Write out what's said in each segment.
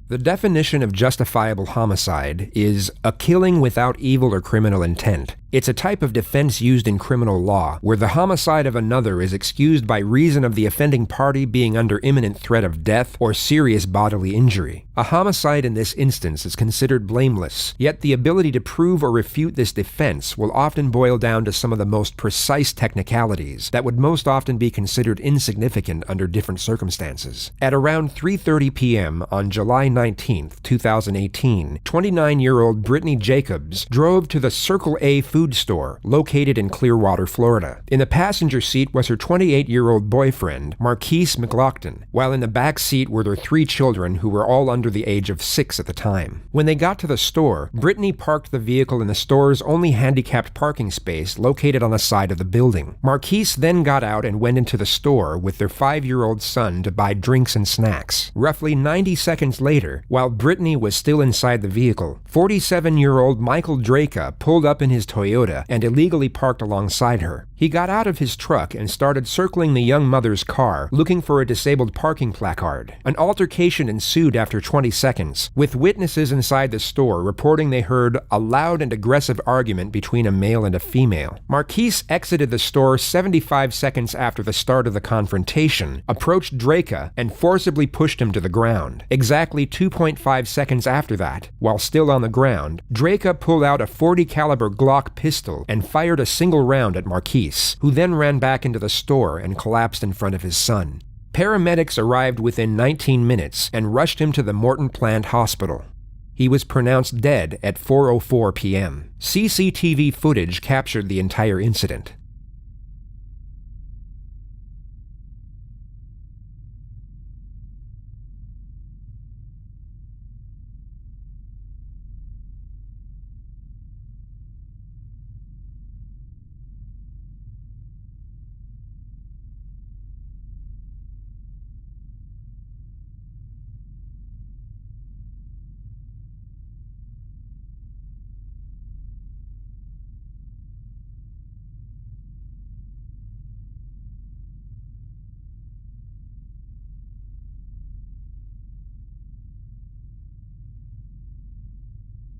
The definition of justifiable homicide is a killing without evil or criminal intent. It's a type of defense used in criminal law, where the homicide of another is excused by reason of the offending party being under imminent threat of death or serious bodily injury. A homicide in this instance is considered blameless, yet the ability to prove or refute this defense will often boil down to some of the most precise technicalities that would most often be considered insignificant under different circumstances. At around 3:30 p.m. on July 19, 2018, 29-year-old Brittany Jacobs drove to the Circle A food store located in Clearwater, Florida. In the passenger seat was her 28-year-old boyfriend, Markeis McGlockton, while in the back seat were their 3 children who were all under the age of 6 at the time. When they got to the store, Brittany parked the vehicle in the store's only handicapped parking space located on the side of the building. Markeis then got out and went into the store with their 5-year-old son to buy drinks and snacks. Roughly 90 seconds later, while Brittany was still inside the vehicle, 47-year-old Michael Drejka pulled up in his Toyota and illegally parked alongside her. He got out of his truck and started circling the young mother's car, looking for a disabled parking placard. An altercation ensued after 20 seconds, with witnesses inside the store reporting they heard a loud and aggressive argument between a male and a female. Markeis exited the store 75 seconds after the start of the confrontation, approached Drejka, and forcibly pushed him to the ground. Exactly 2.5 seconds after that, while still on the ground, Drejka pulled out a .40 caliber Glock pistol and fired a single round at Markeis, who then ran back into the store and collapsed in front of his son. Paramedics arrived within 19 minutes and rushed him to the Morton Plant Hospital. He was pronounced dead at 4:04 p.m. CCTV footage captured the entire incident.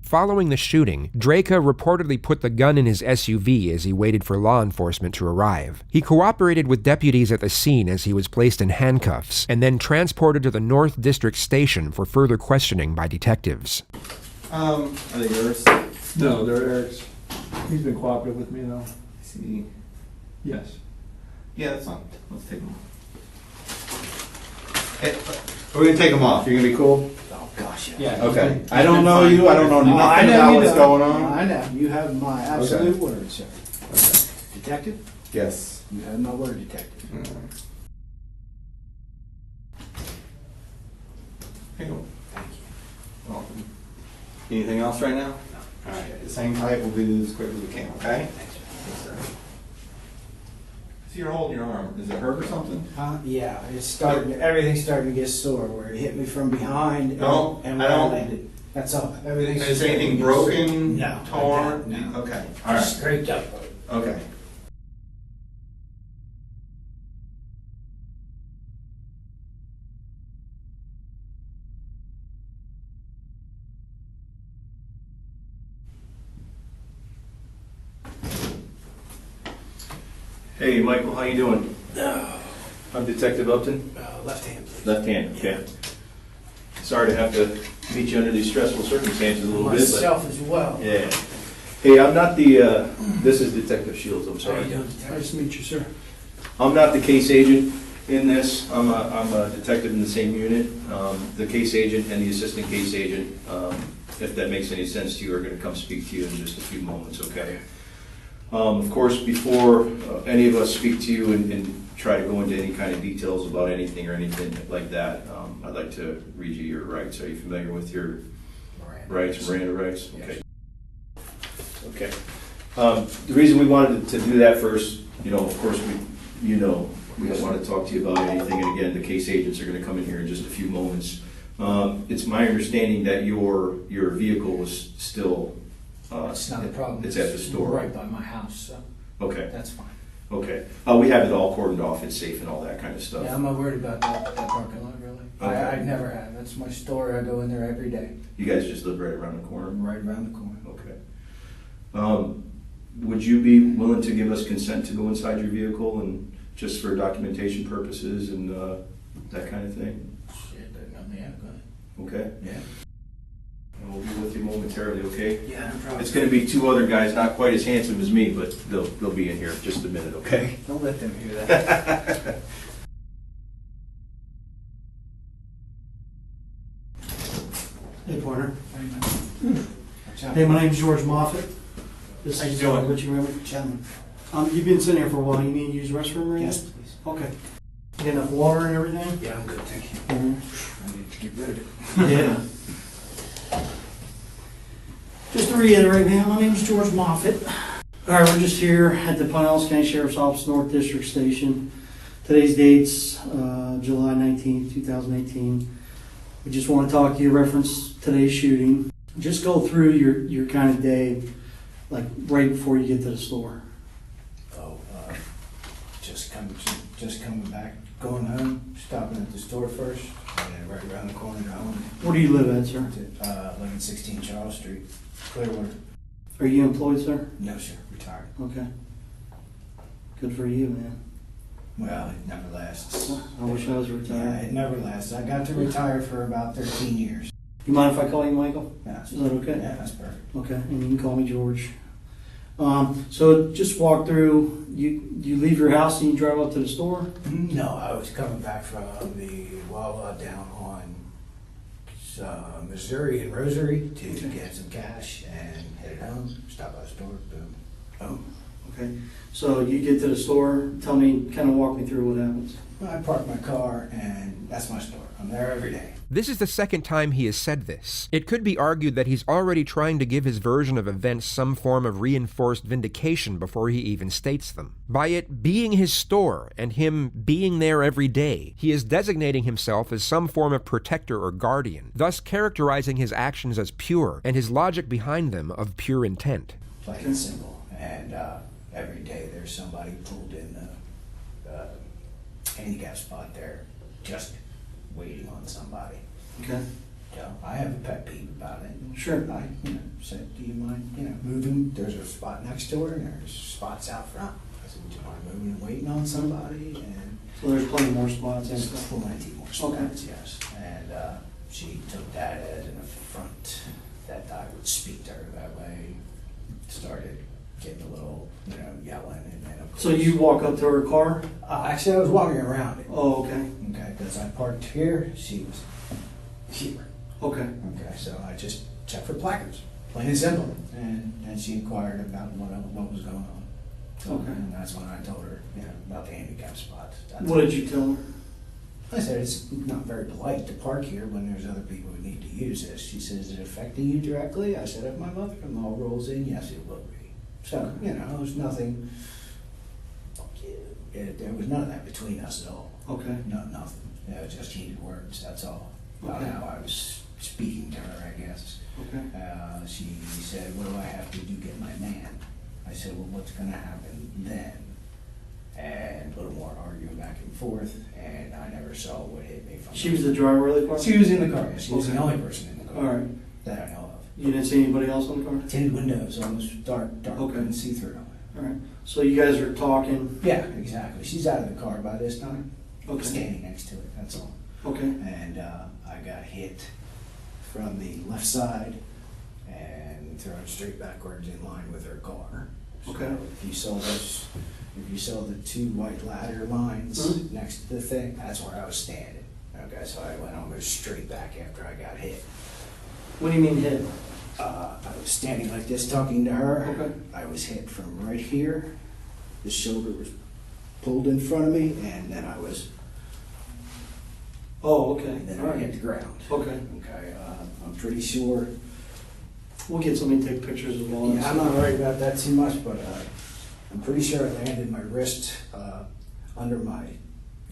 Following the shooting, Drejka reportedly put the gun in his SUV as he waited for law enforcement to arrive. He cooperated with deputies at the scene as he was placed in handcuffs, and then transported to the North District Station for further questioning by detectives. Are they yours? No, they're Eric's. He's been cooperative with me though. See. Yes. Yeah, that's fine. Let's take them off. Hey, we're gonna take them off. You're gonna be cool? Oh gosh, Yeah. Okay. I don't know you. I don't know nothing about what's going on. I know. You have my absolute word, sir. Okay. Detective? Yes. You have my word, detective. Hang on. Thank you. Welcome. Anything else right now? All right. The same type. We'll do this as quick as we can. Okay. Thanks, sir. Yes, sir. See, you're holding your arm. Is it hurt or something? Yeah, it's starting. Everything's starting to get sore. Where it hit me from behind and, No, and I where I don't. landed. That's all. Everything's. Is anything broken? No. Torn? No. Okay. All right. Scraped up. Okay. Hey, Michael, how you doing? I'm Detective Upton. Left hand, please. Left hand, okay. Sorry to have to meet you under these stressful circumstances a little bit, Myself as well. but yeah. Hey, I'm not the. This is Detective Shields. I'm How sorry. you doing, detective? Nice to meet you, sir. I'm not the case agent in this. I'm a detective in the same unit. The case agent and the assistant case agent, if that makes any sense to you, are going to come speak to you in just a few moments. Okay. Of course, before any of us speak to you and try to go into any kind of details about anything or anything like that, I'd like to read you your rights. Are you familiar with your rights, Miranda rights? Okay. Okay. The reason we wanted to do that first, of course, we don't want to talk to you about anything. And again, the case agents are going to come in here in just a few moments. It's my understanding that your vehicle was still. It's not a problem. It's at the store. Right by my house, so Okay. that's fine. Okay. We have it all cordoned off and safe and all that kind of stuff. Yeah, I'm not worried about that parking lot, really. Okay. I never have. That's my store. I go in there every day. You guys just live right around the corner? Right around the corner. Okay. Would you be willing to give us consent to go inside your vehicle and just for documentation purposes and that kind of thing? Shit, yeah, go ahead. Okay? Yeah. And we'll be with you momentarily, okay? Yeah, no problem. It's going to be two other guys, not quite as handsome as me, but they'll be in here in just a minute, okay? Don't let them hear that. Hey, partner. Watch out. Hey, my name's George Moffett. This How you is doing? Richie Raymond. Gentlemen. You've been sitting here for a while. You need to use the restroom right Yes, now? please. Okay. You got enough water and everything? Yeah, I'm good, thank you. Mhm. I need to get rid of it. Yeah. Just to reiterate, man, my name's George Moffett. All right, we're just here at the Pinellas County Sheriff's Office North District Station. Today's date's July 19th, 2018. We just want to talk to you, reference today's shooting. Just go through your kind of day, like right before you get to the store. Oh, just coming back, going home, stopping at the store first, and then right around the corner to home. Where do you live at, sir? 1116 Charles Street, Clearwater. Are you employed, sir? No, sir, retired. Okay. Good for you, man. Well, it never lasts. I wish I was Yeah, retired. it never lasts. I got to retire for about 13 years. You mind if I call you Michael? Yeah, Is that okay? Yeah, that's perfect. Okay, and you can call me George. So just walk through, you leave your house and you drive up to the store? No, I was coming back from the Wawa down on Missouri and Rosary to get some cash and headed home, stop by the store, boom, home. Okay, so you get to the store, tell me, kind of walk me through what happens. I park my car and that's my store. I'm there every day. This is the second time he has said this. It could be argued that he's already trying to give his version of events some form of reinforced vindication before he even states them. By it being his store and him being there every day, he is designating himself as some form of protector or guardian, thus characterizing his actions as pure and his logic behind them of pure intent. Plain and simple. And every day there's somebody pulled in the handicap spot there, just waiting on somebody. Okay. So I have a pet peeve about it. Sure. I said, do you mind, moving? There's a spot next door and there's spots out front. I said, do you mind moving and waiting on somebody? And So there's plenty more spots and there's stuff. plenty more spots, yes. And she took that as an affront that I would speak to her that way. Started getting a little, yelling, and then of course. So you walk up to her car? Actually, I was walking around it. Oh, okay. Okay, because I parked here, she was here. Okay. Okay, so I just checked for placards, plain and simple. And she inquired about what was going on. So, Okay. and that's when I told her, about the handicap spots. What did you tell her? I said, it's not very polite to park here when there's other people who need to use this. She says, is it affecting you directly? I said, if my mother-in-law rolls in, yes, it will be. So, there's nothing, there was none of that between us at all. Okay. No, nothing. It was just heated words, that's all. About Okay. how I was speaking to her, I guess. Okay. She said, what do I have to do to get my man? I said, well, what's gonna happen then? And a little more arguing back and forth, and I never saw what hit me from She was the driver of the car? She was in the car, yes. She was the Okay. only person in the car. All right. That I know of. You didn't see anybody else in the car? Tinted windows, almost dark, Okay. couldn't see through. All right. So you guys are talking? Yeah, exactly. She's out of the car by this time. Okay. Standing next to it, that's all. Okay. And I got hit from the left side and thrown straight backwards in line with her car. Okay. So if you saw the two white ladder lines Mhm. next to the thing, that's where I was standing. Okay, so I went almost straight back after I got hit. What do you mean hit? I was standing like this talking to her. Okay. I was hit from right here. The shoulder was pulled in front of me, and then I was, Oh, okay. and then All I right. hit the ground. Okay. Okay, I'm pretty sure. We'll get somebody to take pictures of all this. Yeah, I'm not worried about that too much, but I'm pretty sure I landed my wrist under my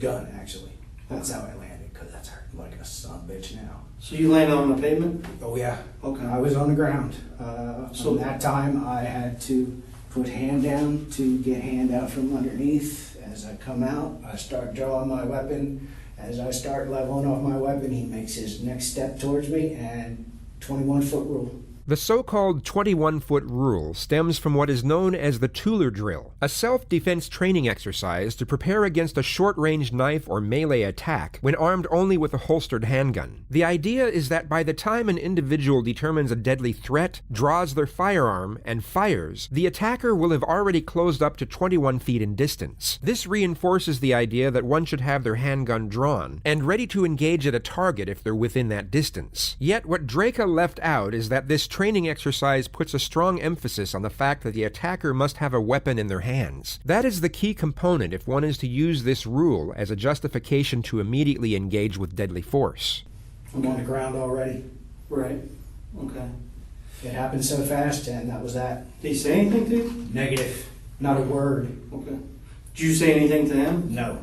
gun, actually. That's how I landed, because that's hurting like a son of a bitch now. So you landed on the pavement? Oh, yeah. Okay. I was on the ground. So- So that time I had to put hand down to get hand out from underneath. As I come out, I start drawing my weapon. As I start leveling off my weapon, he makes his next step towards me, and 21-foot rule. The so-called 21-foot rule stems from what is known as the Tuller drill, a self-defense training exercise to prepare against a short-range knife or melee attack when armed only with a holstered handgun. The idea is that by the time an individual determines a deadly threat, draws their firearm, and fires, the attacker will have already closed up to 21 feet in distance. This reinforces the idea that one should have their handgun drawn and ready to engage at a target if they're within that distance. Yet what Drejka left out is that this training exercise puts a strong emphasis on the fact that the attacker must have a weapon in their hands. That is the key component if one is to use this rule as a justification to immediately engage with deadly force. I'm on the ground already. Right. Okay. It happened so fast, and that was that. Did he say anything to you? Negative. Not a word. Okay. Did you say anything to him? No.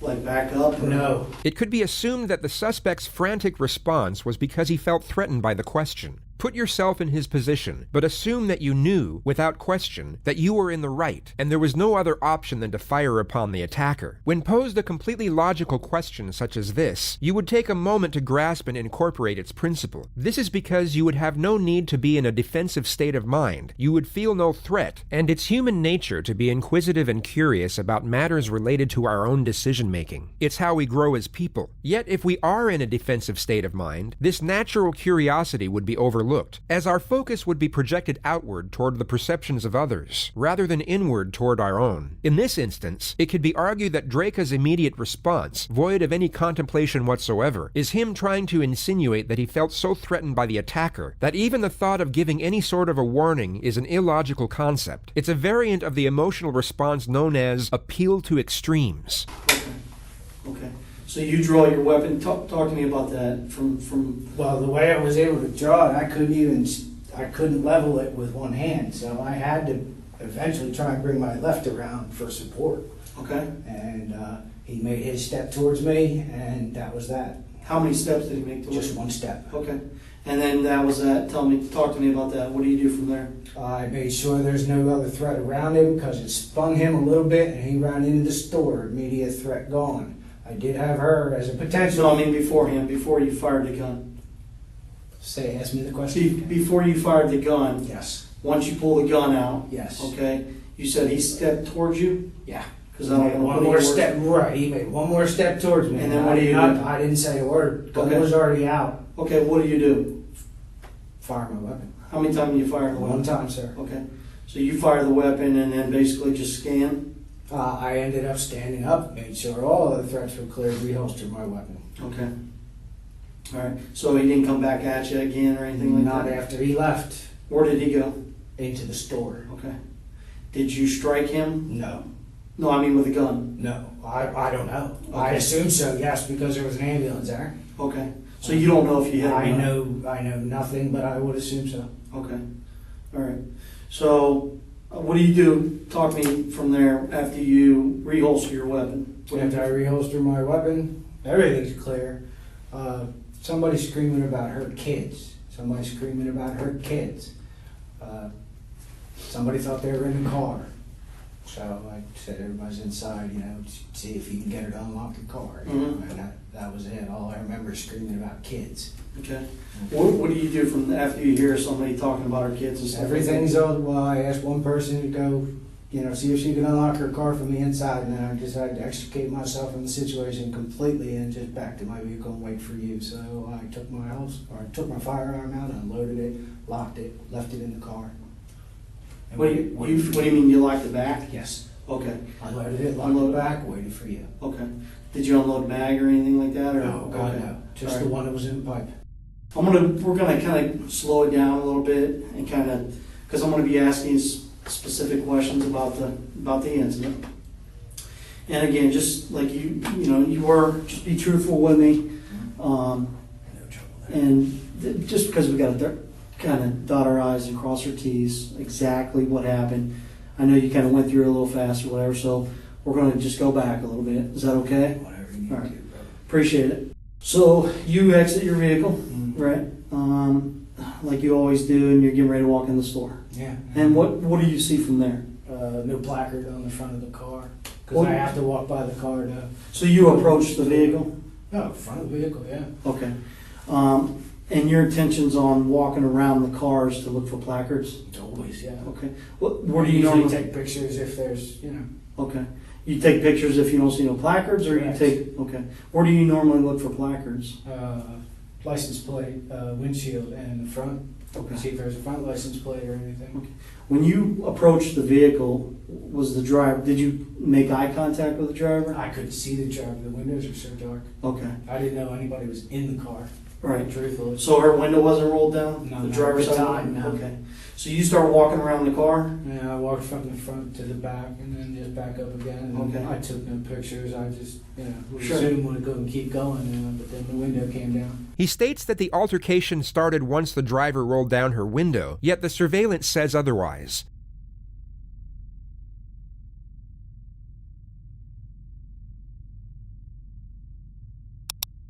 Like back up? Or? No. It could be assumed that the suspect's frantic response was because he felt threatened by the question. Put yourself in his position, but assume that you knew, without question, that you were in the right, and there was no other option than to fire upon the attacker. When posed a completely logical question such as this, you would take a moment to grasp and incorporate its principle. This is because you would have no need to be in a defensive state of mind, you would feel no threat, and it's human nature to be inquisitive and curious about matters related to our own decision-making. It's how we grow as people. Yet if we are in a defensive state of mind, this natural curiosity would be overlooked, as our focus would be projected outward toward the perceptions of others, rather than inward toward our own. In this instance, it could be argued that Drejka's immediate response, void of any contemplation whatsoever, is him trying to insinuate that he felt so threatened by the attacker that even the thought of giving any sort of a warning is an illogical concept. It's a variant of the emotional response known as appeal to extremes. Okay. So you draw your weapon. Talk to me about that. From Well, the way I was able to draw it, I couldn't level it with one hand, so I had to eventually try and bring my left around for support. Okay. And he made his step towards me, and that was that. How many steps did he make towards Just you? one step. Okay. And then that was that. Talk to me about that. What do you do from there? I made sure there's no other threat around him because it spun him a little bit, and he ran into the store. Immediate threat gone. I did have her as a potential. So I mean beforehand, before you fired the gun. Ask me the question. Before you fired the gun, Yes. once you pull the gun out, Yes. okay, you said he stepped towards you? Yeah. Because I don't want to one put more any words- step. Right. He made one more step towards me. And then what do you do? I didn't say a word. Gun Okay. was already out. Okay, what do you do? Fire my weapon. How many times do you fire the weapon? One time, sir. Okay. So you fire the weapon and then basically just scan? I ended up standing up, made sure all of the threats were cleared, reholstered my weapon. Okay. All right. So he didn't come back at you again or anything like Not that? after he left. Where did he go? Into the store. Okay. Did you strike him? No. No, I mean with a gun. No. I don't know. I Okay. assume so, yes, because there was an ambulance there. Okay. So you don't know if you hit him? I know nothing, but I would assume so. Okay. All right. So what do you do? Talk to me from there after you reholster your weapon. After I reholster my weapon, everything's clear. Somebody screaming about hurt kids. Somebody screaming about hurt kids. Somebody thought they were in the car. So I said everybody's inside, see if you can get her to unlock the car. Mhm. And that was it. All I remember is screaming about kids. Okay. What do you do from after you hear somebody talking about our kids and stuff? Everything's all, well, I asked one person to go, see if she could unlock her car from the inside, and then I decided to extricate myself from the situation completely and just back to my vehicle and wait for you. So I took my firearm out, unloaded it, locked it, left it in the car. And What do you mean you locked the back? Yes. Okay. Unloaded it, locked it back, waited for you. Okay. Did you unload mag or anything like that? Or? No, God, Okay. no. Just All the right. one that was in the pipe. We're gonna kind of slow it down a little bit and because I'm gonna be asking you specific questions about the incident. And again, just like you were, just be truthful with me. No trouble there. And just because we got to kind of dot our I's and cross our T's, exactly what happened. I know you kind of went through it a little fast or whatever, so we're going to just go back a little bit. Is that okay? Whatever you need All to right. do, brother. Appreciate it. So you exit your vehicle, Mhm. right? Like you always do, and you're getting ready to walk in the store. Yeah. And what do you see from there? no placard on the front of the car, because Well- I have to walk by the car to, So you approached the vehicle? no, front of the vehicle, yeah. Okay. And your intentions on walking around the cars to look for placards? Always, yeah. Okay. Where do you usually normally take pictures if there's, Okay. You take pictures if you don't see no placards, or Correct. you take, okay. Where do you normally look for placards? license plate, windshield, and the front. Okay. See if there's a front license plate or anything. When you approached the vehicle, was the driver, did you make eye contact with the driver? I couldn't see the driver. The windows are so dark. Okay. I didn't know anybody was in the car. Right. Truthfully. So her window wasn't rolled down? No, The not driver's at the side? time, no. Okay. So you start walking around the car? Yeah, I walked from the front to the back and then just back up again. And Okay. I took no pictures. I just, would Sure. assume would go and keep going, but then the window came down. He states that the altercation started once the driver rolled down her window, yet the surveillance says otherwise.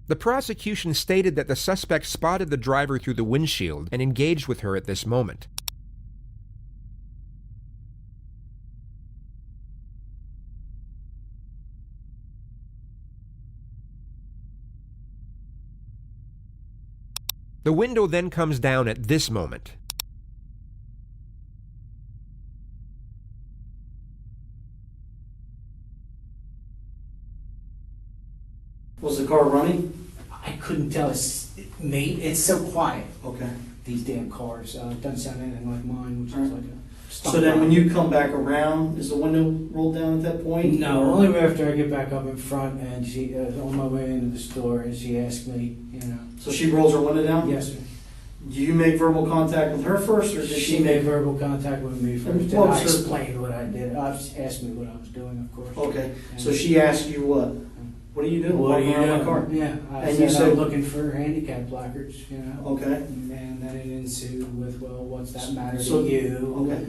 The prosecution stated that the suspect spotted the driver through the windshield and engaged with her at this moment. The window then comes down at this moment. Was the car running? I couldn't tell. It's so quiet, Okay. these damn cars. It doesn't sound anything like mine, which is Alright. like a... So then when you come back around, is the window rolled down at that point? No, Or- only after I get back up in front and she, on my way into the store, and she asked me, So she rolls her window down? Yes, sir. Do you make verbal contact with her first, or did She made verbal contact with me first, and Well, I so- explained what I did. She asked me what I was doing, of course. Okay, so she asked you what? What are you doing? What are you Walking around doing? my car? Yeah, I And said, you said- I'm looking for handicap placards, Okay. And then it ensued with, well, what's that matter So- to you? okay.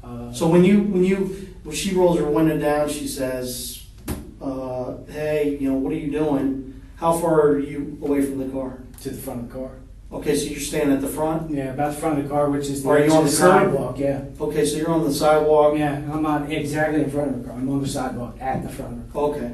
And, So when she rolls her window down, she says, hey, what are you doing? How far are you away from the car? to the front of the car. Okay, so you're standing at the front? Yeah, about the front of the car, which is the Are you edge on of the the curb? sidewalk, yeah. Okay, so you're on the sidewalk? Yeah, I'm not exactly in front of the car. I'm on the sidewalk at the front of the car. Okay.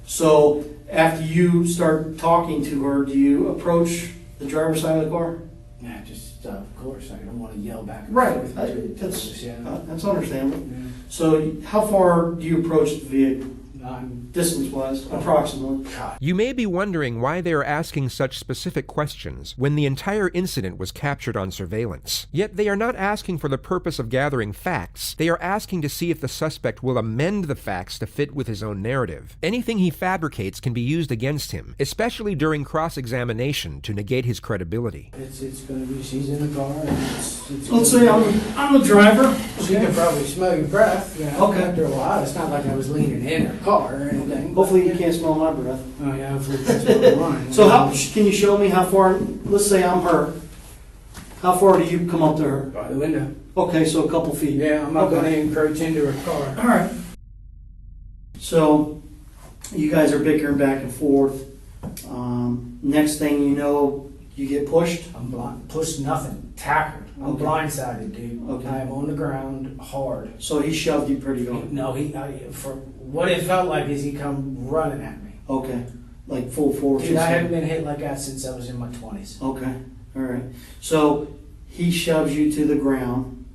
So after you start talking to her, do you approach the driver's side of the car? Yeah, just, of course, I don't want to yell back and Right, forth. that's- Yeah. That's understandable. Yeah. So how far do you approach the vehicle, I'm, distance-wise, approximately? God, You may be wondering why they are asking such specific questions when the entire incident was captured on surveillance. Yet they are not asking for the purpose of gathering facts. They are asking to see if the suspect will amend the facts to fit with his own narrative. Anything he fabricates can be used against him, especially during cross-examination to negate his credibility. it's going to be, she's in the car, and it's Let's say I'm the driver. she can probably smell your breath, Okay. after a while. It's not like I was leaning in her car or anything. Hopefully you can't smell my breath. Oh, yeah, hopefully you can smell mine. So can you show me how far, let's say I'm her, how far do you come up to her? By the window. Okay, so a couple feet. Yeah, I'm not Okay. going to encroach into her car. All right. So you guys are bickering back and forth. Next thing you know, you get pushed. I'm blind. Pushed nothing. Tackled. I'm Okay. blindsided, dude. Okay. I am on the ground hard. So he shoved you pretty good. No, for what it felt like is he come running at me. Okay, like full force. Dude, I haven't been hit like that since I was in my 20s. Okay, all right. So he shoves you to the ground.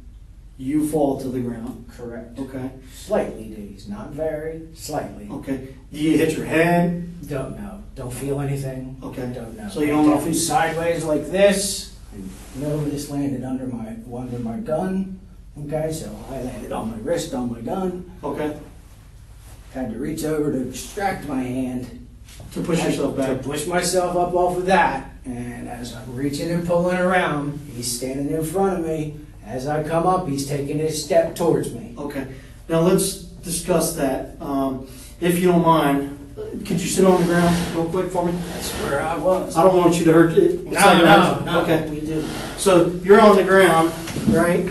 You fall to the ground. Correct. Okay. Slightly, dude. Not very. Slightly. Okay. Do you hit your head? Don't know. Don't feel anything. Okay. Don't know. So you don't know if Definitely he's sideways like this. No, this landed under my gun. Okay, so I landed on my wrist on my gun. okay Had to reach over to extract my hand. to push yourself To back. push myself up off of that. And as I'm reaching and pulling around, he's standing in front of me. As I come up, he's taking his step towards me. Okay. Now let's discuss that. If you don't mind, could you sit on the ground real quick for me? That's where I was. I don't want you to hurt it. No. Okay. We do. So you're on the ground, right?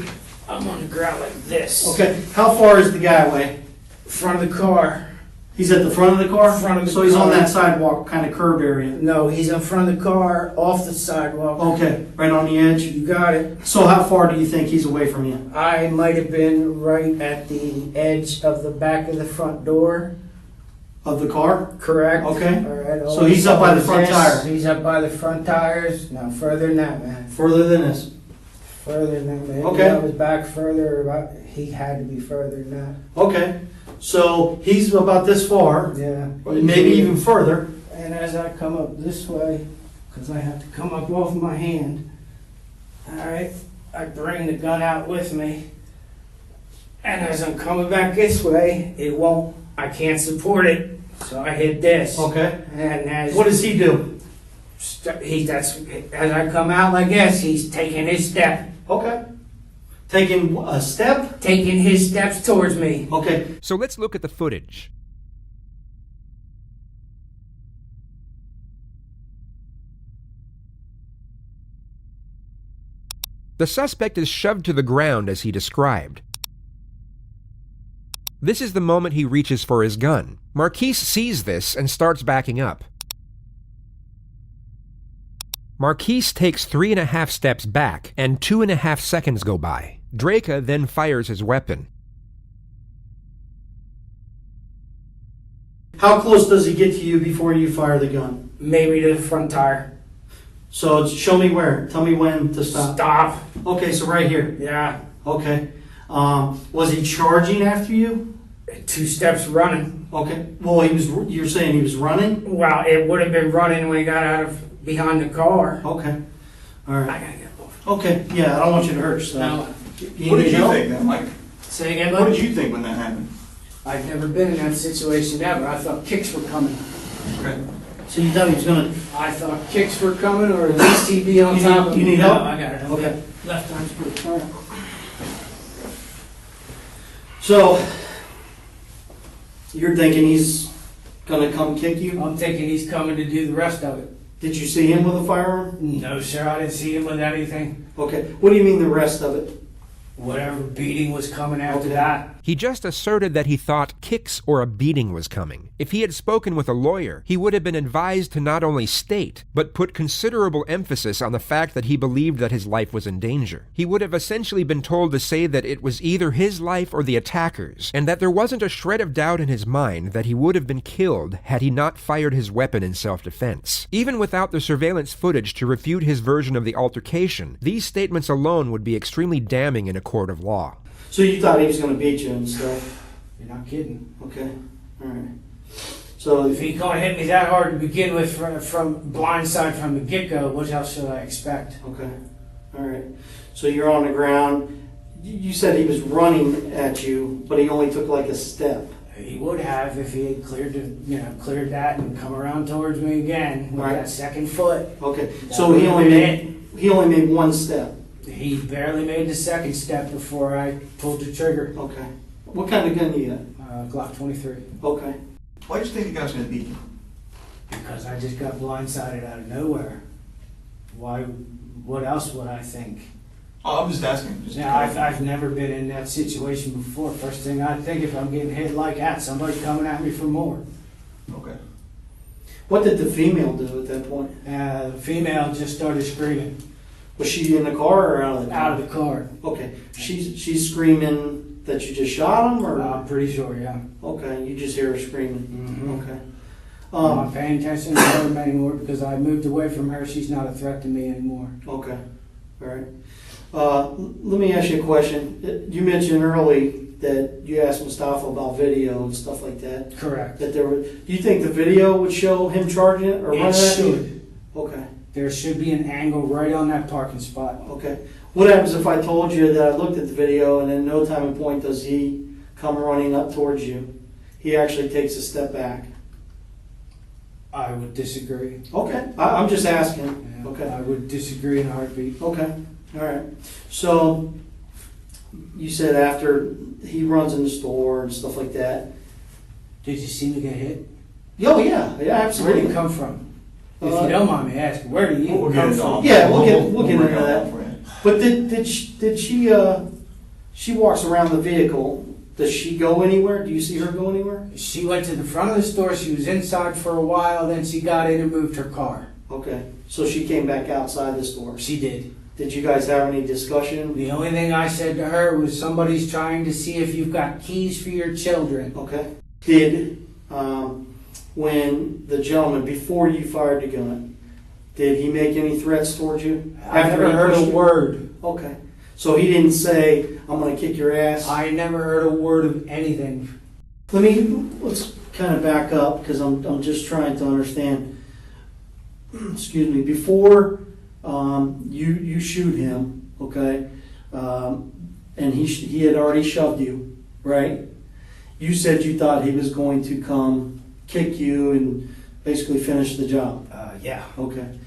I'm on the ground like this. Okay. How far is the guy away? Front of the car. He's at the front of the car? Front of the So he's on car. that sidewalk, kind of curved area? No, he's in front of the car, off the sidewalk. Okay, right on the edge? You got it. So how far do you think he's away from you? I might have been right at the edge of the back of the front door. Of the car? Correct. Okay. All right. So he's up by the front tire? He's up by the front tires. No, further than that, man. Further than this? Further than that, man. Okay. I was back further. He had to be further than that. Okay. So he's about this far, Yeah. maybe even further. And as I come up this way, because I have to come up off my hand, all right, I bring the gun out with me. And as I'm coming back this way, I can't support it. So I hit this. Okay. And as What does he do? as I come out like this, he's taking his step. Okay. Taking a step? Taking his steps towards me. Okay. So let's look at the footage. The suspect is shoved to the ground as he described. This is the moment he reaches for his gun. Markeis sees this and starts backing up. Markeis takes 3.5 steps back, and 2.5 seconds go by. Drejka then fires his weapon. How close does he get to you before you fire the gun? Maybe to the front tire. So show me where. Tell me when to stop. Stop. Okay, so right here. Yeah. Okay. Was he charging after you? 2 steps running. Okay. Well, you're saying he was running? Well, it would have been running when he got out of behind the car. Okay. All I right. gotta get off. Okay. Yeah, I don't want you to hurt yourself. Now, What did need you help? think then, Mike? say again, What bud? did you think when that happened? I've never been in that situation ever. I thought kicks were coming. Okay. So you thought he was gonna? I thought kicks were coming, or at least he'd be on top of me. You need No, help? I got it. Okay. Left arm's pretty. All right. So you're thinking he's gonna come kick you? I'm thinking he's coming to do the rest of it. Did you see him with a firearm? No, sir, I didn't see him with anything. Okay. What do you mean the rest of it? Whatever beating was coming after Okay. that. He just asserted that he thought kicks or a beating was coming. If he had spoken with a lawyer, he would have been advised to not only state, but put considerable emphasis on the fact that he believed that his life was in danger. He would have essentially been told to say that it was either his life or the attacker's, and that there wasn't a shred of doubt in his mind that he would have been killed had he not fired his weapon in self-defense. Even without the surveillance footage to refute his version of the altercation, these statements alone would be extremely damning in a court of law. So you thought he was gonna beat you and stuff? You're not kidding. Okay. All right. So If he can't hit me that hard to begin with from blindside from the get-go, what else should I expect? okay. All right. So you're on the ground. You said he was running at you, but he only took like a step. He would have if he had cleared that and come around towards me again with Right. that second foot. Okay. That So would he have only been made one step. He barely made the second step before I pulled the trigger. Okay. What kind of gun do you got? Glock 23. Okay. Why did you think the guy was going to beat you? Because I just got blindsided out of nowhere. Why? What else would I think? Oh, I'm just asking. Just Now, I've never been in that situation before. First thing I think, if I'm getting hit like that, somebody's coming at me for more. Okay. What did the female do at that point? The female just started screaming Was she in the car or out of the car? out of the car. Okay. She's screaming that you just shot him, or I'm pretty sure, yeah. okay, you just hear her screaming. Mhm. Okay. I'm not paying attention to her anymore because I moved away from her. She's not a threat to me anymore. Okay. All right. Let me ask you a question. You mentioned early that you asked Mustafa about video and stuff like that. Correct. That there were. Do you think the video would show him charging it or running It at you? should. Okay. There should be an angle right on that parking spot. Okay. What happens if I told you that I looked at the video and in no time and point does he come running up towards you? He actually takes a step back. I would disagree. Okay. I'm just asking. Yeah, Okay. I would disagree in a heartbeat. Okay. All right. So you said after he runs in the store and stuff like that. Did you see me get hit? Oh yeah. Yeah, Where did absolutely. it come from? If you don't mind me asking, where do you We'll get come into from? all- Yeah, we'll get break into all that. for you. But did she walks around the vehicle Does she go anywhere? Do you see her go anywhere? She went to the front of the store, she was inside for a while, then she got in and moved her car. Okay, so she came back outside the store. She did. Did you guys have any discussion? The only thing I said to her was somebody's trying to see if you've got keys for your children. Okay. Did, when the gentleman, before you fired the gun, did he make any threats towards you? I never he heard pushed a you? word. Okay. So he didn't say, I'm going to kick your ass? I never heard a word of anything. Let's kind of back up because I'm just trying to understand. Excuse me. Before you shoot him, okay, and he had already shoved you, right? You said you thought he was going to come kick you and basically finish the job. Yeah. Okay.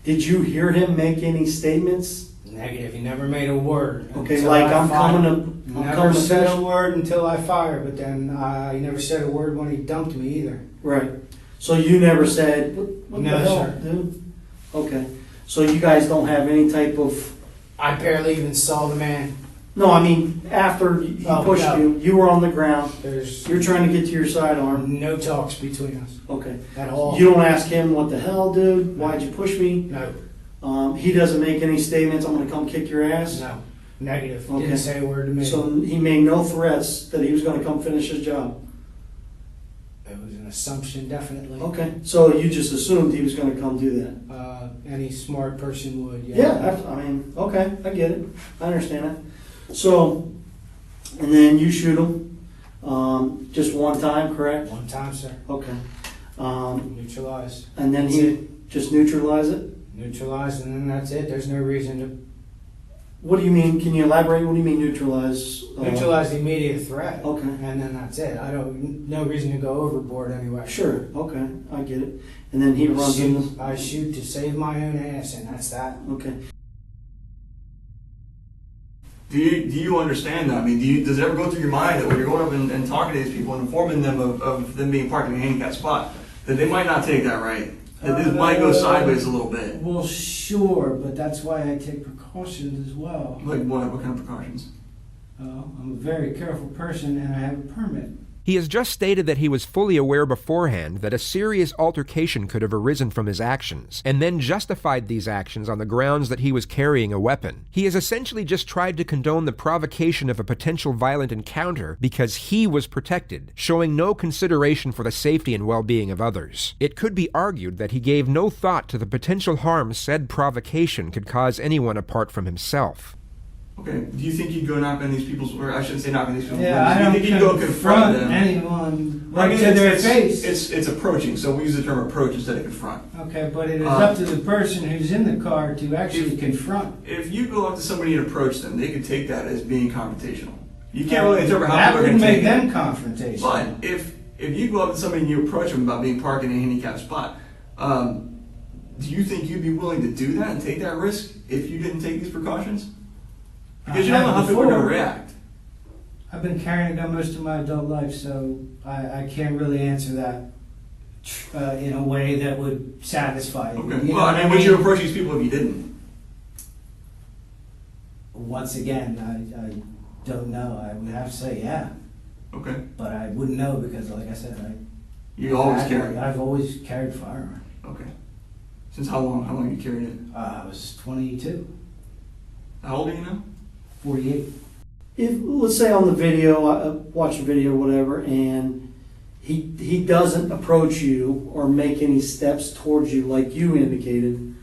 Did you hear him make any statements? Negative. He never made a word. Okay, until like I I'm fired. coming to Never said finish. a word until I fired, but then he never said a word when he dumped me either. Right. So you never said, what No, the hell, sir. dude? Okay. So you guys don't have any type of... I barely even saw the man. No, I mean, after he pushed no. you were on the ground. There's You're trying to get to your sidearm. no talks between us Okay. at all. You don't ask him, what the hell, dude? Why'd you push me? No. He doesn't make any statements, I'm going to come kick your ass? No. Negative. Okay. Didn't say a word to me. So he made no threats that he was going to come finish his job? It was an assumption, definitely. Okay. So you just assumed he was going to come do that? Any smart person would. Yeah, I mean, okay, I get it. I understand it. So, and then you shoot him just one time, correct? One time, sir. Okay. Neutralized. And then he just neutralize it? Neutralized, and then that's it. There's no reason to What do you mean? Can you elaborate? What do you mean neutralize? neutralize the immediate threat. Okay. And then that's it. No reason to go overboard anyway. Sure. Okay, I get it. And then he runs in. I shoot to save my own ass, and that's that. Okay. Do you understand that? I mean, does it ever go through your mind that when you're going up and talking to these people and informing them of them being parked in a handicapped spot, that they might not take that right? That this might go sideways a little bit? Well, sure, but that's why I take precautions as well. Like what? What kind of precautions? I'm a very careful person, and I have a permit. He has just stated that he was fully aware beforehand that a serious altercation could have arisen from his actions, and then justified these actions on the grounds that he was carrying a weapon. He has essentially just tried to condone the provocation of a potential violent encounter because he was protected, showing no consideration for the safety and well-being of others. It could be argued that he gave no thought to the potential harm said provocation could cause anyone apart from himself. Okay. Do you think you'd go knock on these people's, or I shouldn't say knock on these people's Yeah, windows. I Do you don't think you'd go confront them? anyone I mean, to their face. It's approaching, so we use the term approach instead of confront. Okay, but it is up to the person who's in the car to actually confront. If you go up to somebody and approach them, they could take that as being confrontational. You can't really interpret how that people are would going to make take it. them confrontational. But if you go up to somebody and you approach them about being parked in a handicapped spot, do you think you'd be willing to do that and take that risk if you didn't take these precautions? Because you don't know how people are going to react. I've been carrying a gun most of my adult life, so I can't really answer that in a way that would satisfy you. Okay. You know Well, what I mean, would you approach these people if you didn't? Once again, I don't know. I would have to say yeah, Okay. but I wouldn't know because, like I said, You always carry. I've always carried a firearm. Okay. Since how long? How long have you carried it? I was 22, How old are you now? 48. If, let's say on the video, I watch the video or whatever, and he doesn't approach you or make any steps towards you like you indicated.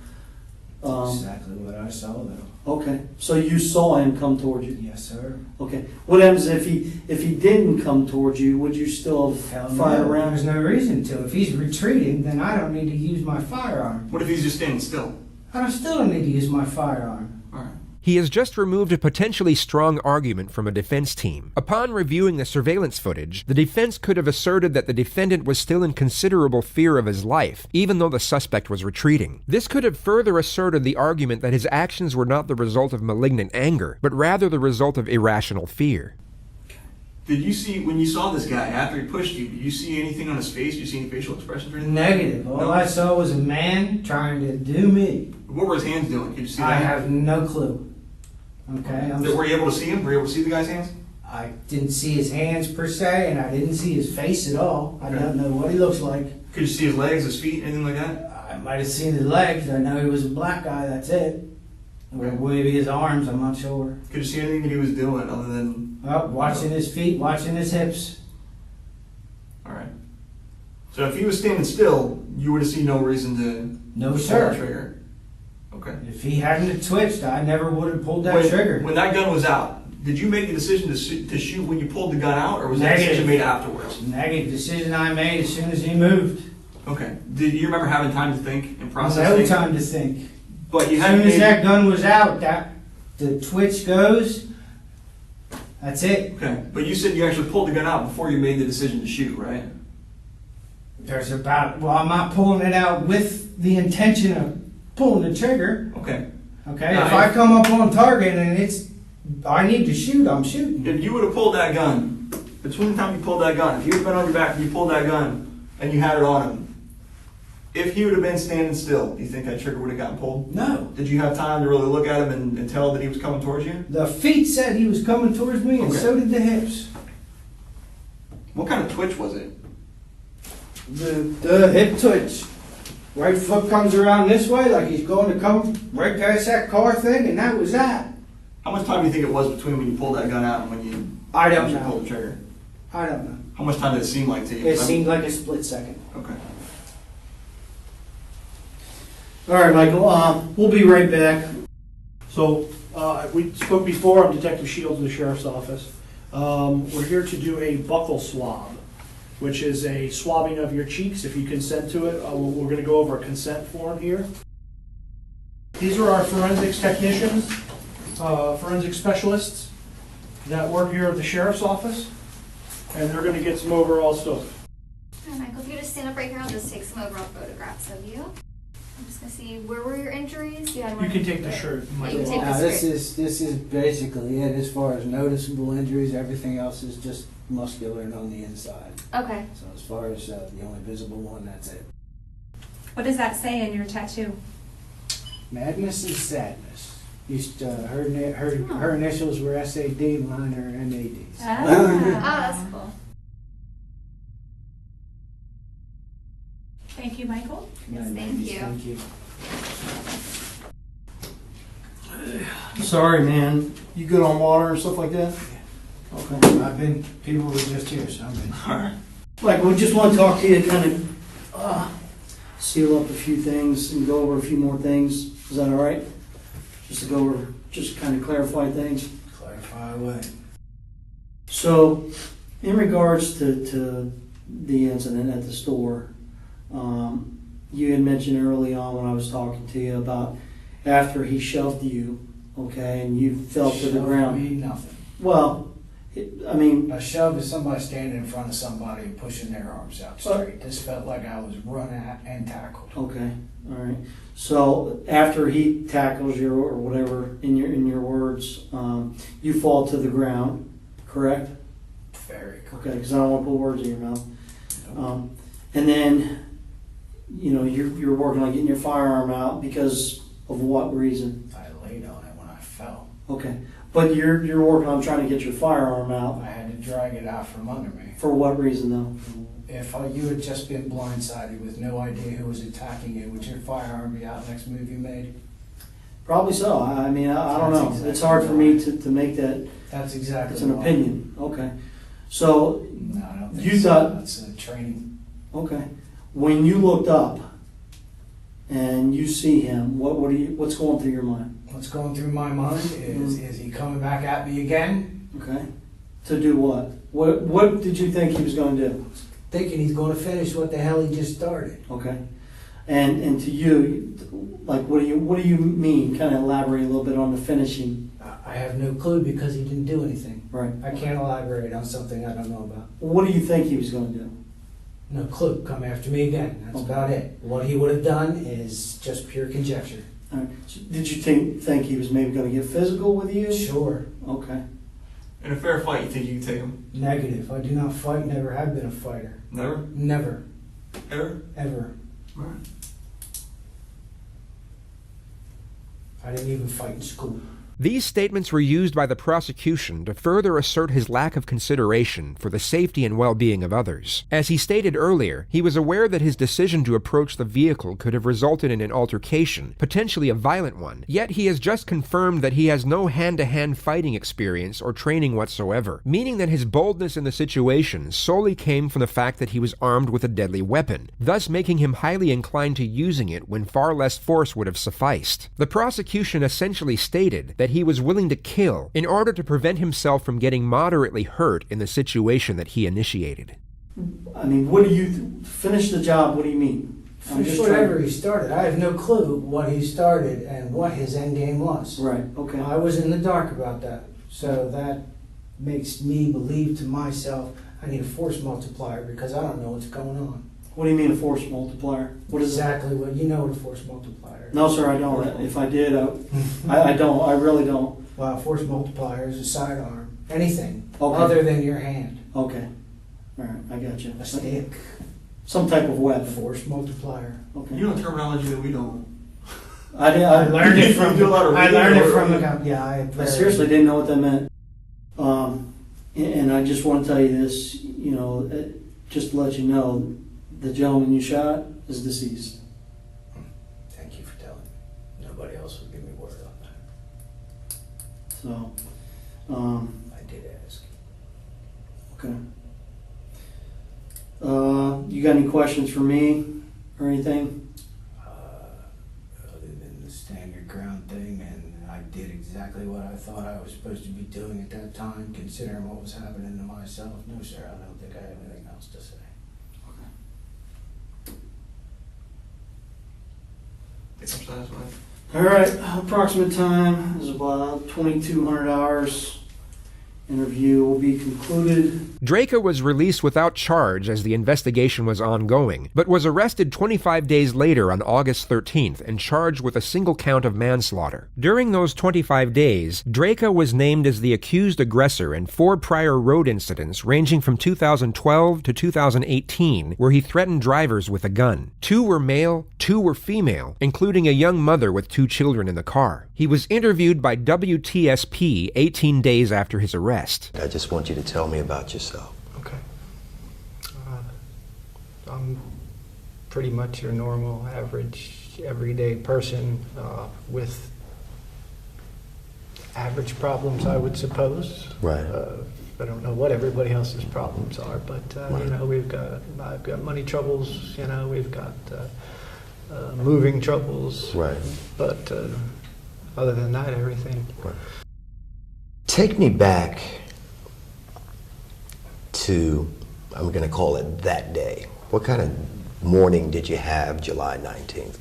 Exactly what I saw, though. Okay, so you saw him come towards you. Yes, sir. Okay, what happens if he didn't come towards you? Would you still Hell fire no, around? There's no reason to. If he's retreating, then I don't need to use my firearm. What if he's just standing still? I still don't need to use my firearm. All right. He has just removed a potentially strong argument from a defense team. Upon reviewing the surveillance footage, the defense could have asserted that the defendant was still in considerable fear of his life, even though the suspect was retreating. This could have further asserted the argument that his actions were not the result of malignant anger, but rather the result of irrational fear. Did you see, when you saw this guy after he pushed you, did you see anything on his face? Did you see any facial expressions or anything? Negative. All No? I saw was a man trying to do me. What were his hands doing? Could you see that? I have no clue. Okay? Were you able to see him? Were you able to see the guy's hands? I didn't see his hands per se, and I didn't see his face at all. I don't know what he looks like. Could you see his legs, his feet, anything like that? I might have seen his legs. I know he was a black guy, that's it. Or Okay. maybe his arms, I'm not sure. Could you see anything that he was doing other than? Well, watching his feet, watching his hips. All right. So if he was standing still, you would have seen no reason to No, pull sir. the trigger. Okay. If he hadn't have twitched, I never would have pulled that when, trigger. When that gun was out, did you make the decision to shoot when you pulled the gun out, or was that Negative. decision made afterwards? Negative decision I made as soon as he moved. Okay. Did you remember having time to think and process No things? time to think. But you As hadn't soon as made. that gun was out, the twitch goes. That's it. Okay. But you said you actually pulled the gun out before you made the decision to shoot, right? I'm not pulling it out with the intention of pulling the trigger. Okay. Okay, Now, if I come up on target and I need to shoot, I'm shooting. If you would have pulled that gun, between the time you pulled that gun, if you would have been on your back and you pulled that gun and you had it on him, if he would have been standing still, do you think that trigger would have gotten pulled? No. Did you have time to really look at him and tell that he was coming towards you? The feet said he was coming towards me, and Okay. so did the hips. What kind of twitch was it? The hip twitch. Right foot comes around this way, like he's going to come right past that car thing, and that was that. How much time do you think it was between when you pulled that gun out and when you I don't actually know. pulled the trigger? I don't know. How much time did it seem like to you? It seemed like a split second. Okay. All right, Michael, we'll be right back. So, we spoke before, I'm Detective Shields of the Sheriff's Office. We're here to do a buccal swab, which is a swabbing of your cheeks. If you consent to it, we're going to go over a consent form here. These are our forensics technicians, forensic specialists that work here at the Sheriff's Office, and they're going to get some overall stuff. All right, Michael, if you just stand up right here, I'll just take some overall photographs of you. I'm just gonna see, where were your injuries? You had one. You can take the shirt, You Michael. can take Now, the this skirt. is basically it as far as noticeable injuries. Everything else is just muscular and on the inside. Okay. So as far as the only visible one, that's it. What does that say in your tattoo? Madness and sadness. Her initials were SAD, mine are MADs. Oh, that's cool. Thank you, Michael. Yes, thank you. Thank you. Sorry, man. You good on water and stuff like that? Okay. People were just here, so I've been. All right. Like, we just want to talk to you, kind of seal up a few things and go over a few more things. Is that all right? Just to go over, just kind of clarify things. Clarify away. So, in regards to the incident at the store, you had mentioned early on when I was talking to you about after he shoved you, okay, and you fell to the ground. Me, nothing. Well, I mean, A shove is somebody standing in front of somebody and pushing their arms out straight. This felt like I was run at and tackled. okay, all right. So after he tackles you or whatever in your words, you fall to the ground, correct? Very cool. Okay, because I don't want to put words in your mouth. And then, you're working on getting your firearm out because of what reason? I laid on it when I fell. Okay, but you're working on trying to get your firearm out. I had to drag it out from under me. For what reason though? If you had just been blindsided with no idea who was attacking you, would your firearm be out next move you made? Probably so. I mean, I don't That's know. exactly It's hard for me why. to make that. That's exactly It's an why. opinion. Okay. So, No, I don't think You so. thought- That's a training. okay. When you looked up and you see him, what's going through your mind? What's going through my mind is he coming back at me again? Okay. To do what? What did you think he was going to do? Thinking he's going to finish what the hell he just started. Okay. And to you, like, what do you mean? Kind of elaborate a little bit on the finishing. I have no clue because he didn't do anything. Right. I can't elaborate on something I don't know about. What do you think he was going to do? No clue. Come after me again. That's Okay. about it. What he would have done is just pure conjecture. All right. So did you think he was maybe going to get physical with you? Sure. Okay. In a fair fight, you think you can take him? Negative. I do not fight. Never have been a fighter. Never? Never. Ever? Ever. All right. I didn't even fight in school. These statements were used by the prosecution to further assert his lack of consideration for the safety and well-being of others. As he stated earlier, he was aware that his decision to approach the vehicle could have resulted in an altercation, potentially a violent one, yet he has just confirmed that he has no hand-to-hand fighting experience or training whatsoever, meaning that his boldness in the situation solely came from the fact that he was armed with a deadly weapon, thus making him highly inclined to using it when far less force would have sufficed. The prosecution essentially stated that he was willing to kill in order to prevent himself from getting moderately hurt in the situation that he initiated. I mean, what do you, finish the job, what do you mean? Finish whatever he started. I have no clue what he started and what his end game was. Right, okay. I was in the dark about that. So that makes me believe to myself I need a force multiplier because I don't know what's going on. What do you mean a force multiplier? What is exactly what you know what a force multiplier is? No, sir, I don't. If I did, I don't. I really don't. Well, a force multiplier is a sidearm. Anything Okay. other than your hand. Okay. All right, I got you. A stick. Some type of weapon. Force multiplier. Okay. You know terminology that we don't. I learned it from. You do a lot of I reading learned it or- from the. Yeah, I seriously didn't know what that meant. And I just want to tell you this, you know, just to let you know, the gentleman you shot is deceased. Thank you for telling me. Nobody else would give me word on that. So, I did ask. okay. You got any questions for me or anything? Other than the standard ground thing, and I did exactly what I thought I was supposed to be doing at that time, considering what was happening to myself. No, sir, I don't think I have anything else to say. I think I'm satisfied. All right, approximate time is about 2,200 hours. Interview will be concluded. Drejka was released without charge as the investigation was ongoing, but was arrested 25 days later on August 13th and charged with a single count of manslaughter. During those 25 days, Drejka was named as the accused aggressor in 4 prior road incidents ranging from 2012 to 2018, where he threatened drivers with a gun. 2 were male, 2 were female, including a young mother with 2 children in the car. He was interviewed by WTSP 18 days after his arrest. I just want you to tell me about yourself. Okay. I'm pretty much your normal, average, everyday person with average problems, I would suppose. Right. I don't know what everybody else's problems are, but Right. you know, I've got money troubles. You know, we've got moving troubles. Right. But other than that, everything. Right. Take me back to, I'm going to call it that day. What kind of morning did you have July 19th?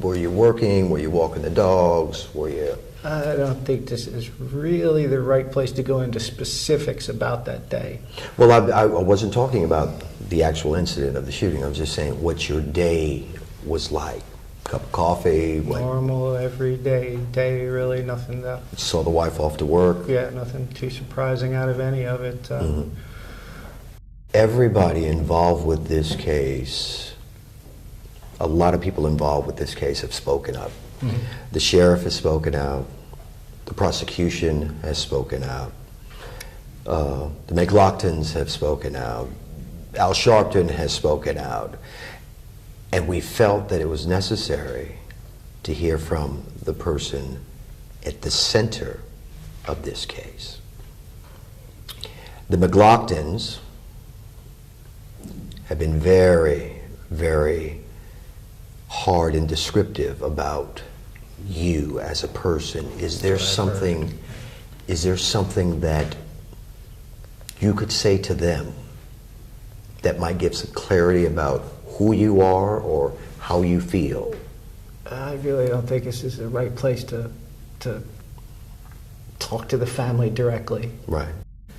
Were you working? Were you walking the dogs? Were you... I don't think this is really the right place to go into specifics about that day. Well, I wasn't talking about the actual incident of the shooting. I was just saying what your day was like. Cup of coffee? Normal, everyday day, really, nothing that... Saw the wife off to work? Yeah, nothing too surprising out of any of it. Everybody involved with this case, a lot of people involved with this case have spoken up. Mm-hmm. The sheriff has spoken out. The prosecution has spoken out. The McGlocktons have spoken out. Al Sharpton has spoken out. And we felt that it was necessary to hear from the person at the center of this case. The McGlocktons have been very, very hard and descriptive about you as a person. Is there something that you could say to them that might give some clarity about who you are or how you feel? I really don't think this is the right place to talk to the family directly. Right.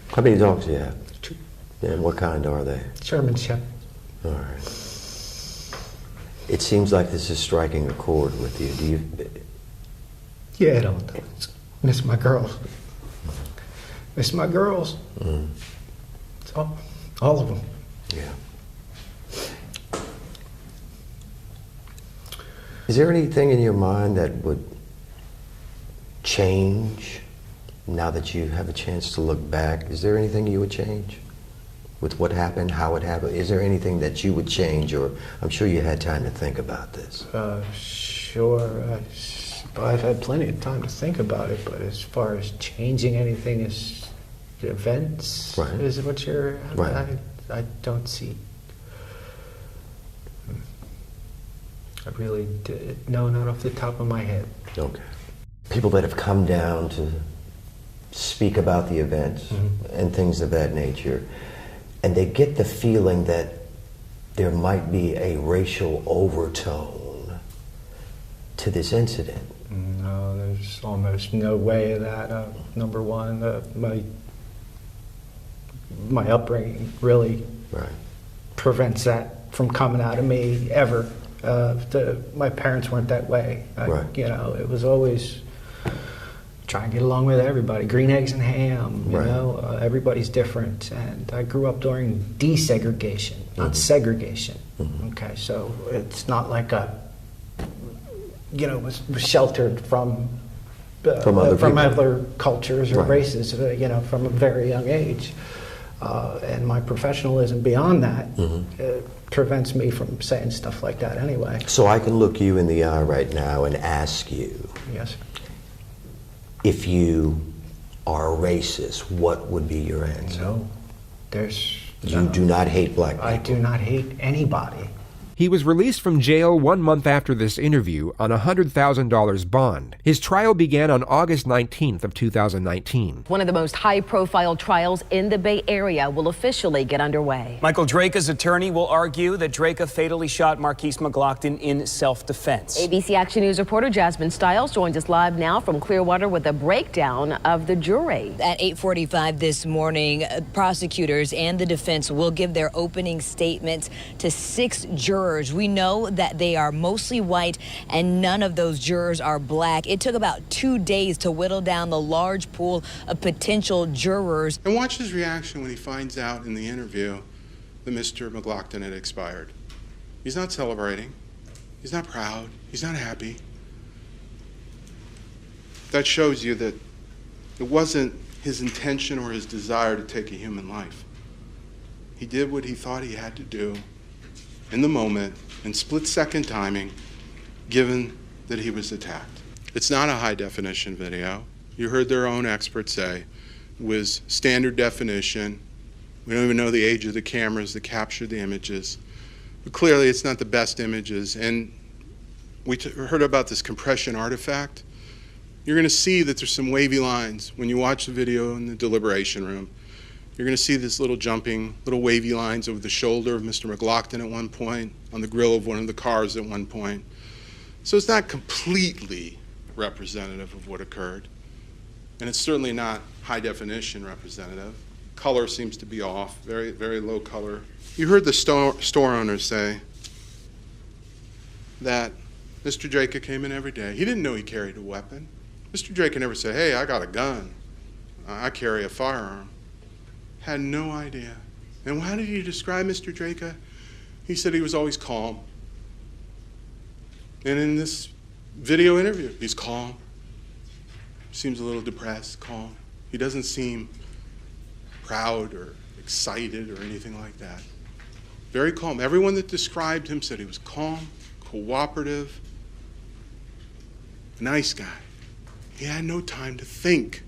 How many dogs do you have? 2. And what kind are they? German Shepherd. All right. It seems like this is striking a chord with you. Do you? Yeah, I don't miss my girls. Miss my girls. Mm. It's all of them. Yeah. Is there anything in your mind that would change now that you have a chance to look back? Is there anything you would change with what happened, how it happened? Is there anything that you would change, or I'm sure you had time to think about this? Sure. I've had plenty of time to think about it, but as far as changing anything as events, Right. is what you're... Right. I don't see... I really no, not off the top of my head. Okay. People that have come down to speak about the events and things of that nature, and they get the feeling that there might be a racial overtone to this incident. No, there's almost no way of that. Number one, my upbringing really Right. prevents that from coming out of me ever. My parents weren't that way. Right. You know, it was always try and get along with everybody. Green eggs and ham. You Right. know, everybody's different. And I grew up during desegregation, not segregation. Okay, so it's not like was sheltered from other cultures or Right. races. From a very young age. And my professionalism beyond that prevents me from saying stuff like that anyway. So I can look you in the eye right now and ask you, Yes. if you are a racist, what would be your answer? No. You do not hate black people. I do not hate anybody. He was released from jail 1 month after this interview on a $100,000 bond. His trial began on August 19th of 2019. One of the most high-profile trials in the Bay Area will officially get underway. Michael Drejka's attorney will argue that Drejka fatally shot Markeis McGlockton in self-defense. ABC Action News reporter Jasmine Stiles joins us live now from Clearwater with a breakdown of the jury. At 8:45 this morning, prosecutors and the defense will give their opening statements to 6 jurors. We know that they are mostly white and none of those jurors are black. It took about 2 days to whittle down the large pool of potential jurors. And watch his reaction when he finds out in the interview that Mr. McGlockton had expired. He's not celebrating. He's not proud. He's not happy. That shows you that it wasn't his intention or his desire to take a human life. He did what he thought he had to do in the moment, in split-second timing, given that he was attacked. It's not a high-definition video. You heard their own experts say it was standard definition. We don't even know the age of the cameras that captured the images. But clearly, it's not the best images. And we heard about this compression artifact. You're going to see that there's some wavy lines when you watch the video in the deliberation room. You're going to see this little jumping, little wavy lines over the shoulder of Mr. McGlockton at one point, on the grill of one of the cars at one point. So it's not completely representative of what occurred. And it's certainly not high definition representative. Color seems to be off, very, very low color. You heard the store owner say that Mr. Drejka came in every day. He didn't know he carried a weapon. Mr. Drejka never said, hey, I got a gun. I carry a firearm. Had no idea. And how did he describe Mr. Drejka? He said he was always calm. And in this video interview, he's calm. Seems a little depressed, calm. He doesn't seem proud or excited or anything like that. Very calm. Everyone that described him said he was calm, cooperative, a nice guy. He had no time to think.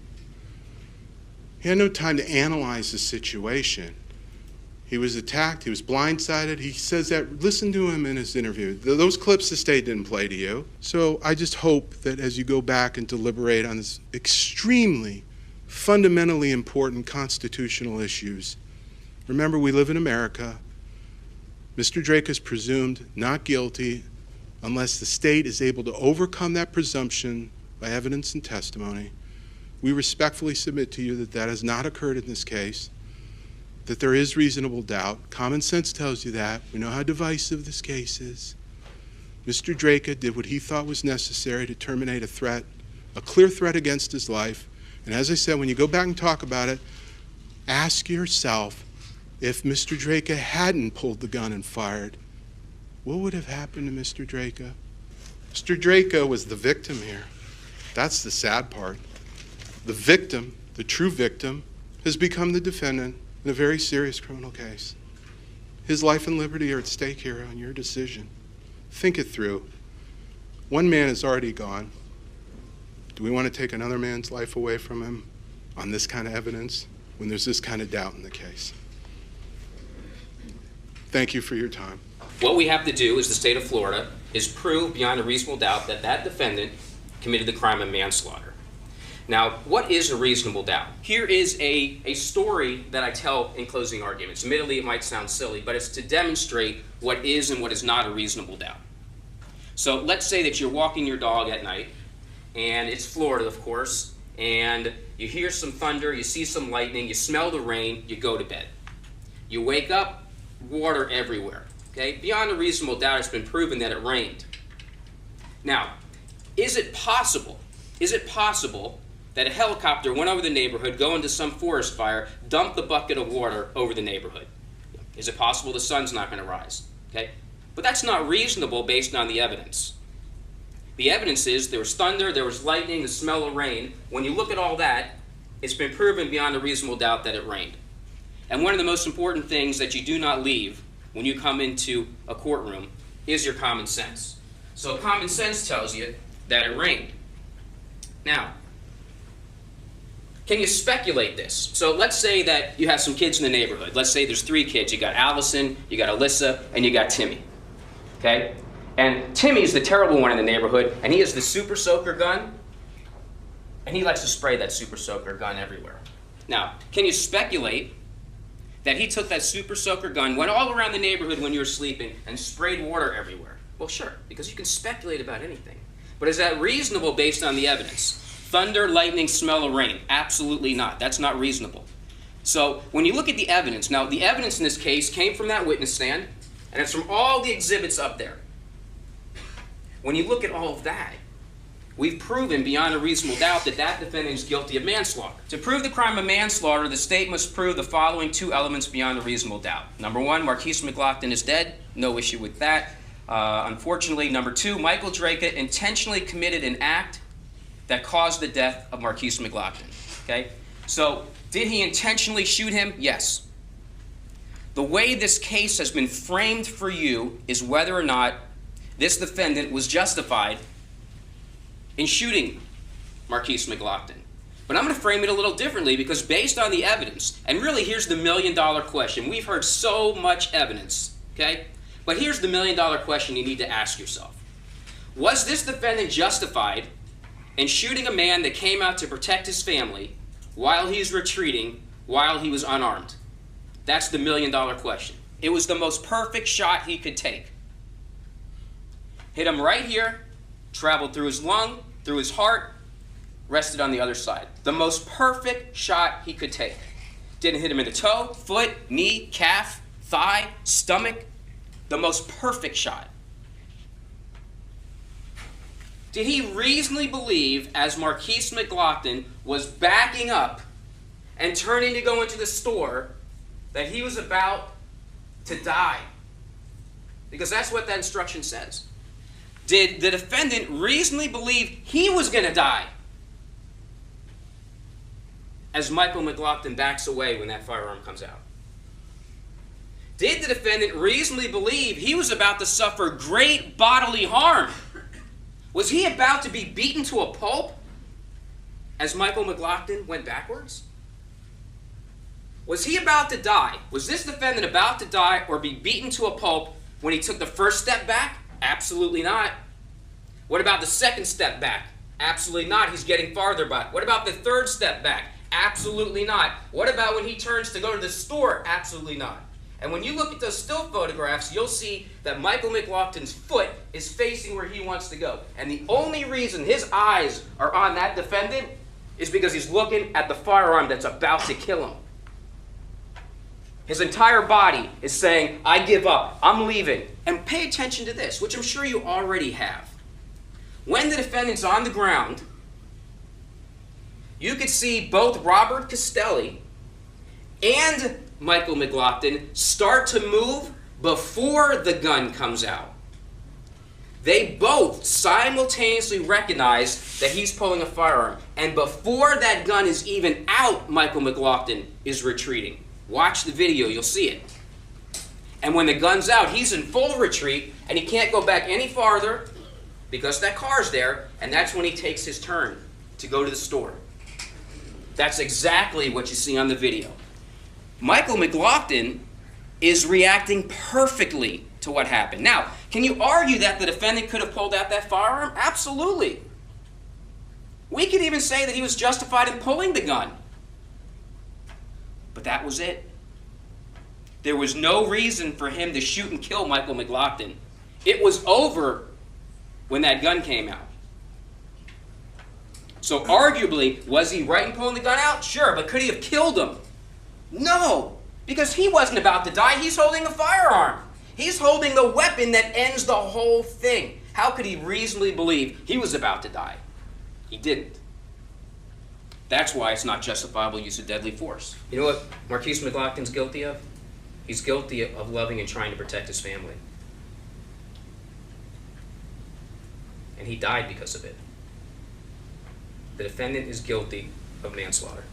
He had no time to analyze the situation. He was attacked, he was blindsided. He says that, listen to him in his interview. Those clips the state didn't play to you. So I just hope that as you go back and deliberate on this extremely, fundamentally important constitutional issues, remember we live in America. Mr. Drejka is presumed not guilty unless the state is able to overcome that presumption by evidence and testimony. We respectfully submit to you that that has not occurred in this case, that there is reasonable doubt. Common sense tells you that. We know how divisive this case is. Mr. Drejka did what he thought was necessary to terminate a threat, a clear threat against his life. And as I said, when you go back and talk about it, ask yourself, if Mr. Drejka hadn't pulled the gun and fired, what would have happened to Mr. Drejka? Mr. Drejka was the victim here. That's the sad part. The victim, the true victim, has become the defendant in a very serious criminal case. His life and liberty are at stake here on your decision. Think it through. One man is already gone. Do we want to take another man's life away from him on this kind of evidence when there's this kind of doubt in the case? Thank you for your time. What we have to do as the state of Florida is prove beyond a reasonable doubt that that defendant committed the crime of manslaughter. Now, what is a reasonable doubt? Here is a story that I tell in closing arguments. Admittedly, it might sound silly, but it's to demonstrate what is and what is not a reasonable doubt. So let's say that you're walking your dog at night, and it's Florida, of course, and you hear some thunder, you see some lightning, you smell the rain, you go to bed. You wake up, water everywhere. Okay? Beyond a reasonable doubt, it's been proven that it rained. Now, is it possible that a helicopter went over the neighborhood, go into some forest fire, dumped the bucket of water over the neighborhood? Is it possible the sun's not going to rise? Okay? But that's not reasonable based on the evidence. The evidence is there was thunder, there was lightning, the smell of rain. When you look at all that, it's been proven beyond a reasonable doubt that it rained. And one of the most important things that you do not leave when you come into a courtroom is your common sense. So common sense tells you that it rained. Now, can you speculate this? So let's say that you have some kids in the neighborhood. Let's say there's 3 kids. You got Allison, you got Alyssa, and you got Timmy. Okay? And Timmy's the terrible one in the neighborhood, and he has the super soaker gun, and he likes to spray that super soaker gun everywhere. Now, can you speculate that he took that super soaker gun, went all around the neighborhood when you were sleeping, and sprayed water everywhere? Well, sure, because you can speculate about anything. But is that reasonable based on the evidence? Thunder, lightning, smell of rain? Absolutely not. That's not reasonable. So when you look at the evidence, now the evidence in this case came from that witness stand, and it's from all the exhibits up there. When you look at all of that, we've proven beyond a reasonable doubt that that defendant is guilty of manslaughter. To prove the crime of manslaughter, the state must prove the following 2 elements beyond a reasonable doubt. Number 1, Markeis McGlockton is dead. No issue with that. Unfortunately, number 2, Michael Drejka intentionally committed an act that caused the death of Markeis McGlockton. Okay? So, did he intentionally shoot him? Yes. The way this case has been framed for you is whether or not this defendant was justified in shooting Markeis McGlockton. But I'm going to frame it a little differently because based on the evidence, and really here's the $1 million question. We've heard so much evidence, okay? But here's the $1 million question you need to ask yourself. Was this defendant justified in shooting a man that came out to protect his family while he's retreating, while he was unarmed? That's the $1 million question. It was the most perfect shot he could take. Hit him right here, traveled through his lung, through his heart, rested on the other side. The most perfect shot he could take. Didn't hit him in the toe, foot, knee, calf, thigh, stomach. The most perfect shot. Did he reasonably believe, as Markeis McGlockton was backing up and turning to go into the store, that he was about to die? Because that's what that instruction says. Did the defendant reasonably believe he was going to die as Michael McGlockton backs away when that firearm comes out? Did the defendant reasonably believe he was about to suffer great bodily harm? Was he about to be beaten to a pulp as Michael McGlockton went backwards? Was he about to die? Was this defendant about to die or be beaten to a pulp when he took the first step back? Absolutely not. What about the second step back? Absolutely not. He's getting farther back. What about the third step back? Absolutely not. What about when he turns to go to the store? Absolutely not. And when you look at those still photographs, you'll see that Michael McGlockton's foot is facing where he wants to go. And the only reason his eyes are on that defendant is because he's looking at the firearm that's about to kill him. His entire body is saying, I give up, I'm leaving. And pay attention to this, which I'm sure you already have. When the defendant's on the ground, you could see both Robert Castelli and Michael McGlockton start to move before the gun comes out. They both simultaneously recognize that he's pulling a firearm. And before that gun is even out, Michael McGlockton is retreating. Watch the video, you'll see it. And when the gun's out, he's in full retreat, and he can't go back any farther because that car's there, and that's when he takes his turn to go to the store. That's exactly what you see on the video. Michael McGlockton is reacting perfectly to what happened. Now, can you argue that the defendant could have pulled out that firearm? Absolutely. We could even say that he was justified in pulling the gun. But that was it. There was no reason for him to shoot and kill Michael McGlockton. It was over when that gun came out. So arguably, was he right in pulling the gun out? Sure, but could he have killed him? No, because he wasn't about to die. He's holding a firearm. He's holding the weapon that ends the whole thing. How could he reasonably believe he was about to die? He didn't. That's why it's not justifiable use of deadly force. You know what Markeis McGlockton's guilty of? He's guilty of loving and trying to protect his family. And he died because of it. The defendant is guilty of manslaughter.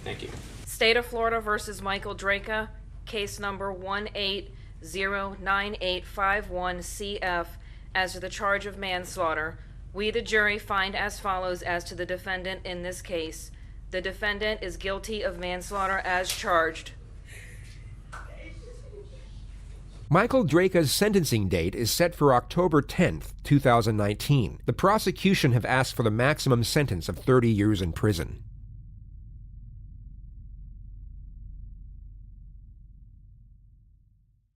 Thank you. State of Florida versus Michael Drejka, case number 1809851CF, as to the charge of manslaughter. We, the jury, find as follows as to the defendant in this case. The defendant is guilty of manslaughter as charged. Michael Drejka's sentencing date is set for October 10th, 2019. The prosecution have asked for the maximum sentence of 30 years in prison.